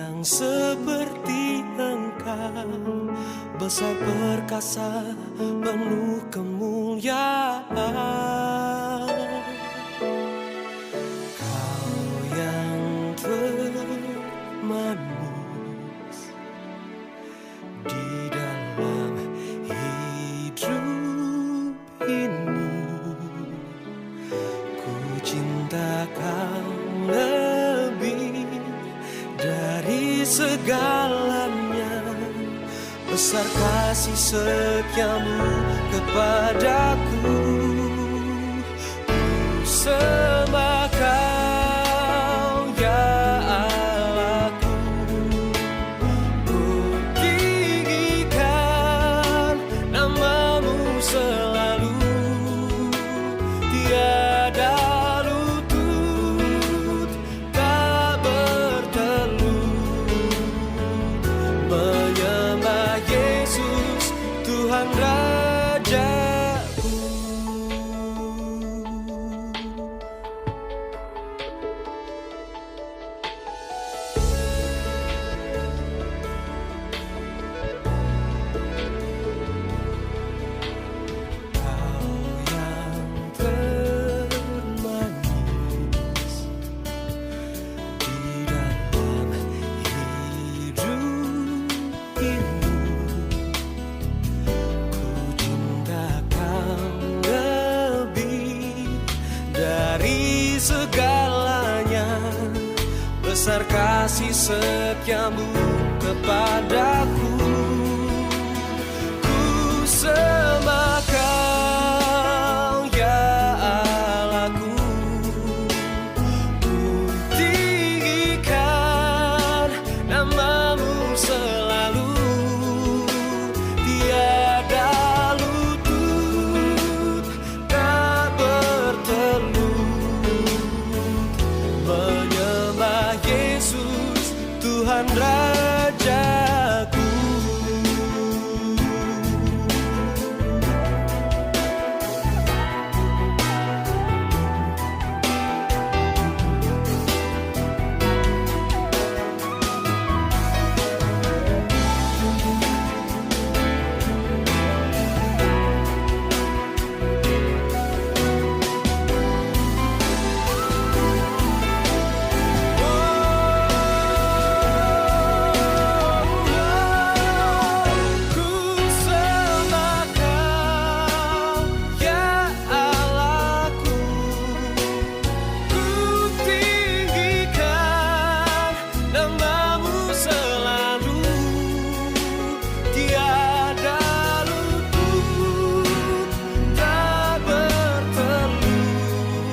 yang seperti Engkau, besar perkasa, penuh kemuliaan. Kau yang termanis di dalam hidup ini, ku cinta Kau lebih dari segalanya. Besar kasih setiamu kepadaku, ku sembah Kau ya Allahku. Ku tinggikan nama-Mu selalu, tiada lutut tak bertelut, menyembah Yesus Tuhan Rajaku. Kau yang termanis di dalam hidup ini, ku cinta Kau lebih dari segalanya. Besar kasih setiamu kepadaku, ku sembah Kau ya Allahku. Ku tinggikan nama-Mu selalu, tiada lutut tak bertelut, menyembah Yesus Tuhan Rajaku. Ku sembah Kau ya Allahku. Ku tinggikan nama-Mu selalu, tiada lutut tak bertelut,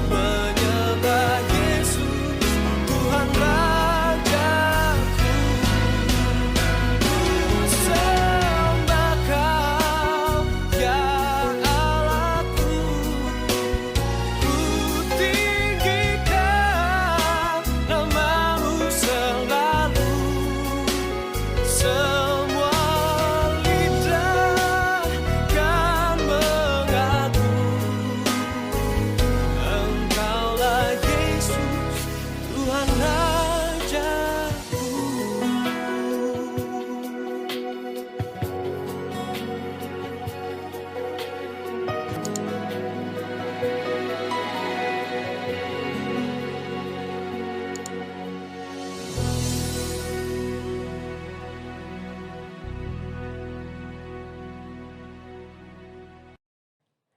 menyembah Yesus Tuhan Rajaku. Ku sembah Kau ya Allahku. Ku tinggikan nama-Mu selalu, semua lidah kan mengaku, Engkaulah Yesus Tuhan Rajaku.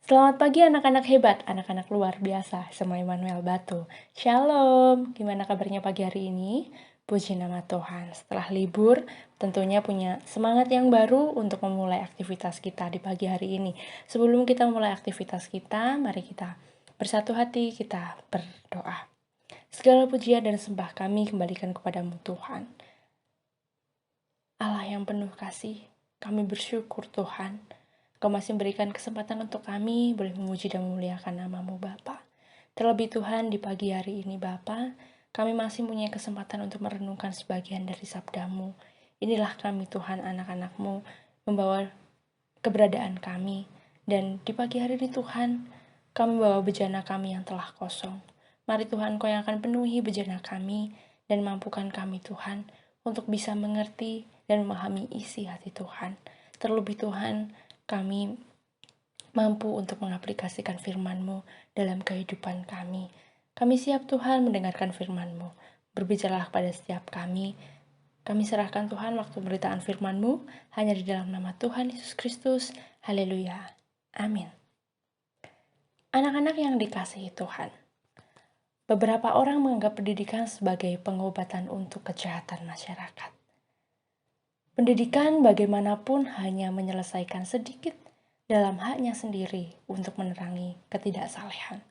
Selamat pagi anak-anak hebat, anak-anak luar biasa, semua Immanuel Batu. Shalom, gimana kabarnya pagi hari ini? Puji nama Tuhan, setelah libur tentunya punya semangat yang baru untuk memulai aktivitas kita di pagi hari ini. Sebelum kita mulai aktivitas kita, mari kita bersatu hati, kita berdoa. Segala pujian dan sembah kami kembalikan kepadamu Tuhan. Allah yang penuh kasih, kami bersyukur Tuhan. Kau masih memberikan kesempatan untuk kami boleh memuji dan memuliakan nama-Mu Bapa. Terlebih Tuhan di pagi hari ini Bapa, kami masih punya kesempatan untuk merenungkan sebagian dari sabda-Mu. Inilah kami Tuhan anak-anak-Mu, membawa keberadaan kami. Dan di pagi hari ini Tuhan, kami bawa bejana kami yang telah kosong. Mari Tuhan Kau yang akan penuhi bejana kami, dan mampukan kami Tuhan untuk bisa mengerti dan memahami isi hati Tuhan. Terlebih Tuhan, kami mampu untuk mengaplikasikan firman-Mu dalam kehidupan kami. Kami siap Tuhan mendengarkan firman-Mu. Berbicaralah kepada setiap kami. Kami serahkan Tuhan waktu pemberitaan firman-Mu hanya di dalam nama Tuhan Yesus Kristus. Haleluya. Amin. Anak-anak yang dikasihi Tuhan, beberapa orang menganggap pendidikan sebagai pengobatan untuk kejahatan masyarakat. Pendidikan bagaimanapun hanya menyelesaikan sedikit dalam haknya sendiri untuk menerangi ketidaksalehan.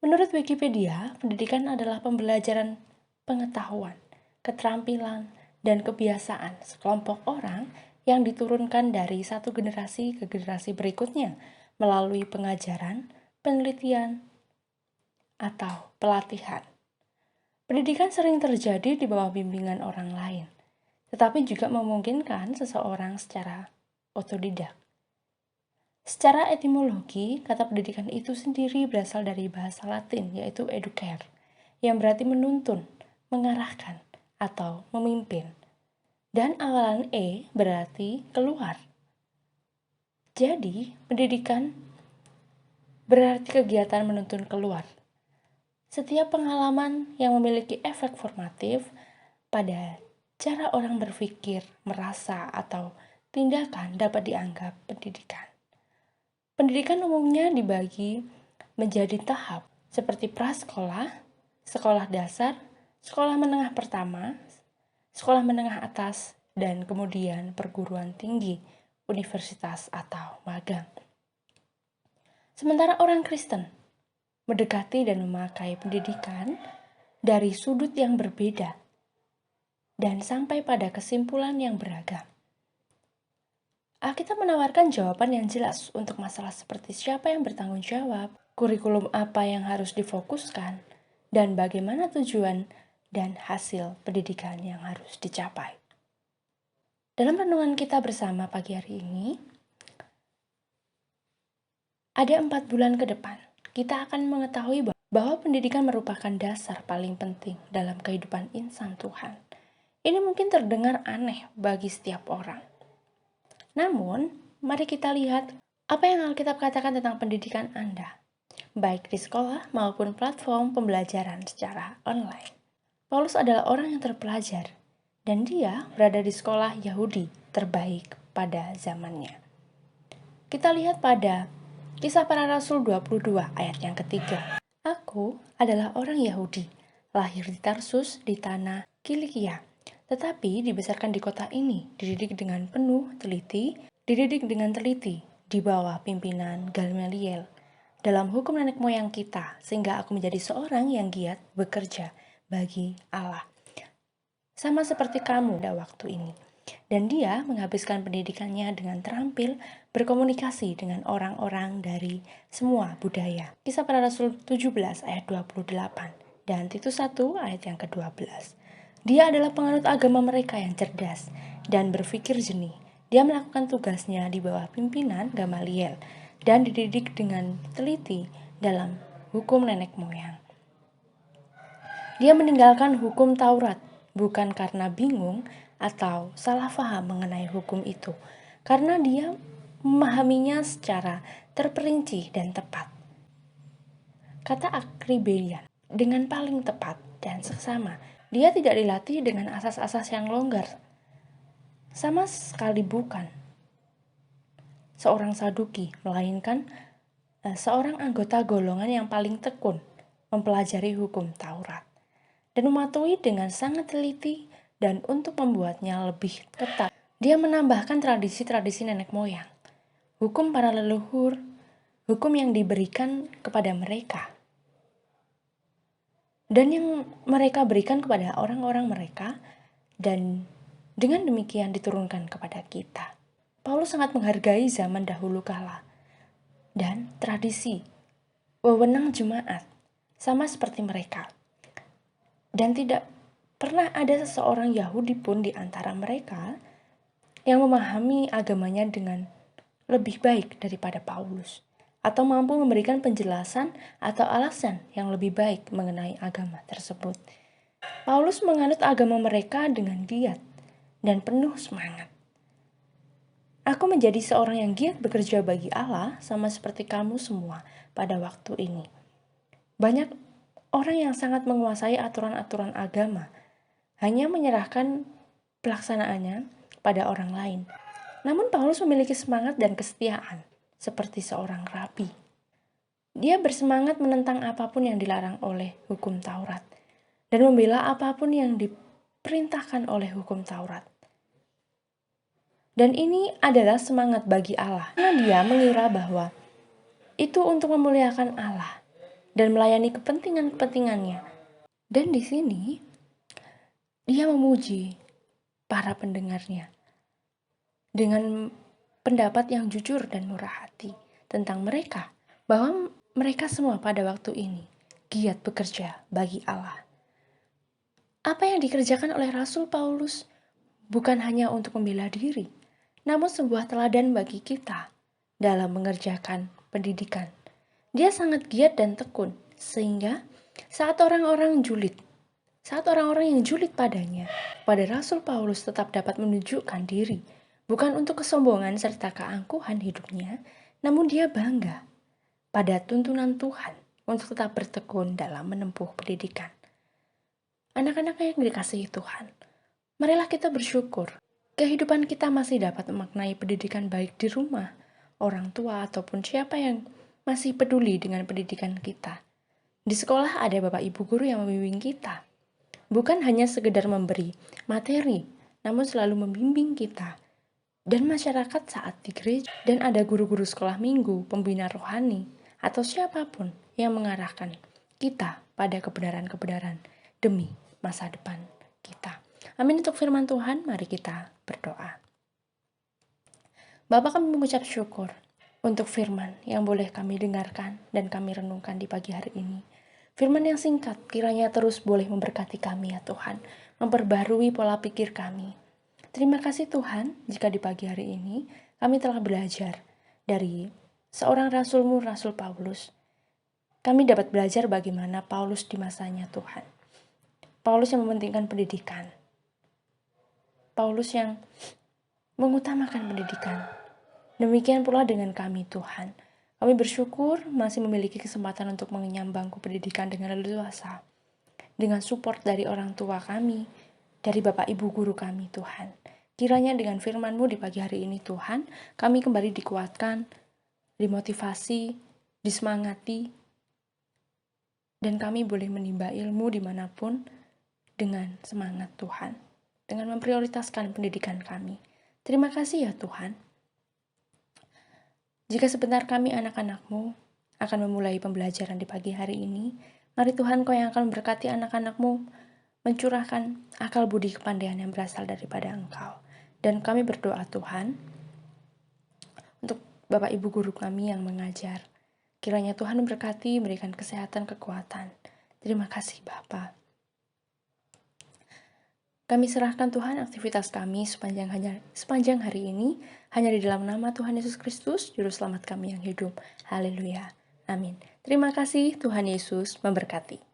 Menurut Wikipedia, pendidikan adalah pembelajaran pengetahuan, keterampilan, dan kebiasaan sekelompok orang yang diturunkan dari satu generasi ke generasi berikutnya melalui pengajaran, penelitian, atau pelatihan. Pendidikan sering terjadi di bawah bimbingan orang lain, tetapi juga memungkinkan seseorang secara otodidak. Secara etimologi, kata pendidikan itu sendiri berasal dari bahasa Latin, yaitu educare, yang berarti menuntun, mengarahkan, atau memimpin. Dan awalan E berarti keluar. Jadi, pendidikan berarti kegiatan menuntun keluar. Setiap pengalaman yang memiliki efek formatif pada cara orang berpikir, merasa, atau tindakan dapat dianggap pendidikan. Pendidikan umumnya dibagi menjadi tahap seperti prasekolah, sekolah dasar, sekolah menengah pertama, sekolah menengah atas, dan kemudian perguruan tinggi, universitas, atau magang. Sementara orang Kristen mendekati dan memakai pendidikan dari sudut yang berbeda dan sampai pada kesimpulan yang beragam. Alkitab menawarkan jawaban yang jelas untuk masalah seperti siapa yang bertanggung jawab, kurikulum apa yang harus difokuskan, dan bagaimana tujuan dan hasil pendidikan yang harus dicapai. Dalam renungan kita bersama pagi hari ini, ada 4 bulan ke depan, kita akan mengetahui bahwa pendidikan merupakan dasar paling penting dalam kehidupan insan Tuhan. Ini mungkin terdengar aneh bagi setiap orang. Namun, mari kita lihat apa yang Alkitab katakan tentang pendidikan Anda, baik di sekolah maupun platform pembelajaran secara online. Paulus adalah orang yang terpelajar, dan dia berada di sekolah Yahudi terbaik pada zamannya. Kita lihat pada Kisah Para Rasul 22 ayat yang ketiga. Aku adalah orang Yahudi, lahir di Tarsus di tanah Kilikia, tetapi dibesarkan di kota ini, dididik dengan teliti di bawah pimpinan Gamaliel dalam hukum nenek moyang kita, sehingga aku menjadi seorang yang giat bekerja bagi Allah. Sama seperti kamu pada waktu ini. Dan dia menghabiskan pendidikannya dengan terampil berkomunikasi dengan orang-orang dari semua budaya. Kisah Para Rasul 17 ayat 28 dan Titus 1 ayat yang ke-12. Dia adalah penganut agama mereka yang cerdas dan berpikir jernih. Dia melakukan tugasnya di bawah pimpinan Gamaliel dan dididik dengan teliti dalam hukum nenek moyang. Dia meninggalkan hukum Taurat bukan karena bingung atau salah paham mengenai hukum itu, karena dia memahaminya secara terperinci dan tepat. Kata Akribelian, dengan paling tepat dan seksama. Dia tidak dilatih dengan asas-asas yang longgar. Sama sekali bukan seorang Saduki, melainkan seorang anggota golongan yang paling tekun mempelajari hukum Taurat dan mematuhi dengan sangat teliti dan untuk membuatnya lebih ketat. Dia menambahkan tradisi-tradisi nenek moyang, hukum para leluhur, hukum yang diberikan kepada mereka, dan yang mereka berikan kepada orang-orang mereka, dan dengan demikian diturunkan kepada kita. Paulus sangat menghargai zaman dahulu kala dan tradisi, wewenang jemaat, sama seperti mereka. Dan tidak pernah ada seseorang Yahudi pun di antara mereka yang memahami agamanya dengan lebih baik daripada Paulus, atau mampu memberikan penjelasan atau alasan yang lebih baik mengenai agama tersebut. Paulus menganut agama mereka dengan giat dan penuh semangat. Aku menjadi seorang yang giat bekerja bagi Allah sama seperti kamu semua pada waktu ini. Banyak orang yang sangat menguasai aturan-aturan agama, hanya menyerahkan pelaksanaannya pada orang lain. Namun Paulus memiliki semangat dan kesetiaan, seperti seorang rabi. Dia bersemangat menentang apapun yang dilarang oleh hukum Taurat, dan membela apapun yang diperintahkan oleh hukum Taurat. Dan ini adalah semangat bagi Allah, karena dia mengira bahwa itu untuk memuliakan Allah dan melayani kepentingan-kepentingannya. Dan di sini, dia memuji para pendengarnya dengan pendapat yang jujur dan murah hati tentang mereka, bahwa mereka semua pada waktu ini giat bekerja bagi Allah. Apa yang dikerjakan oleh Rasul Paulus bukan hanya untuk membela diri, namun sebuah teladan bagi kita dalam mengerjakan pendidikan. Dia sangat giat dan tekun, sehingga saat orang-orang yang julid padanya, pada Rasul Paulus tetap dapat menunjukkan diri, bukan untuk kesombongan serta keangkuhan hidupnya, namun dia bangga pada tuntunan Tuhan untuk tetap bertekun dalam menempuh pendidikan. Anak-anak yang dikasihi Tuhan, marilah kita bersyukur. Kehidupan kita masih dapat memaknai pendidikan baik di rumah, orang tua ataupun siapa yang masih peduli dengan pendidikan kita. Di sekolah ada bapak ibu guru yang membimbing kita. Bukan hanya sekedar memberi materi, namun selalu membimbing kita. Dan masyarakat saat di gereja, dan ada guru-guru sekolah minggu, pembina rohani, atau siapapun yang mengarahkan kita pada kebenaran-kebenaran demi masa depan kita. Amin. Untuk firman Tuhan, mari kita berdoa. Bapa, kami mengucap syukur untuk firman yang boleh kami dengarkan dan kami renungkan di pagi hari ini. Firman yang singkat, kiranya terus boleh memberkati kami ya Tuhan, memperbarui pola pikir kami. Terima kasih Tuhan, jika di pagi hari ini kami telah belajar dari seorang rasulmu, Rasul Paulus. Kami dapat belajar bagaimana Paulus di masanya Tuhan. Paulus yang mementingkan pendidikan. Paulus yang mengutamakan pendidikan. Demikian pula dengan kami Tuhan. Kami bersyukur masih memiliki kesempatan untuk mengenyam bangku pendidikan dengan leluasa. Dengan support dari orang tua kami, dari Bapak Ibu guru kami Tuhan. Kiranya dengan firman-Mu di pagi hari ini Tuhan, kami kembali dikuatkan, dimotivasi, disemangati, dan kami boleh menimba ilmu dimanapun dengan semangat Tuhan, dengan memprioritaskan pendidikan kami. Terima kasih ya Tuhan. Jika sebentar kami anak-anak-Mu akan memulai pembelajaran di pagi hari ini, mari Tuhan Kau yang akan memberkati anak-anak-Mu, mencurahkan akal budi kepandaian yang berasal daripada Engkau. Dan kami berdoa Tuhan, untuk Bapak Ibu guru kami yang mengajar, kiranya Tuhan memberkati, memberikan kesehatan, kekuatan. Terima kasih Bapa. Kami serahkan Tuhan aktivitas kami sepanjang hari ini hanya di dalam nama Tuhan Yesus Kristus, Juru Selamat kami yang hidup. Haleluya. Amin. Terima kasih, Tuhan Yesus memberkati.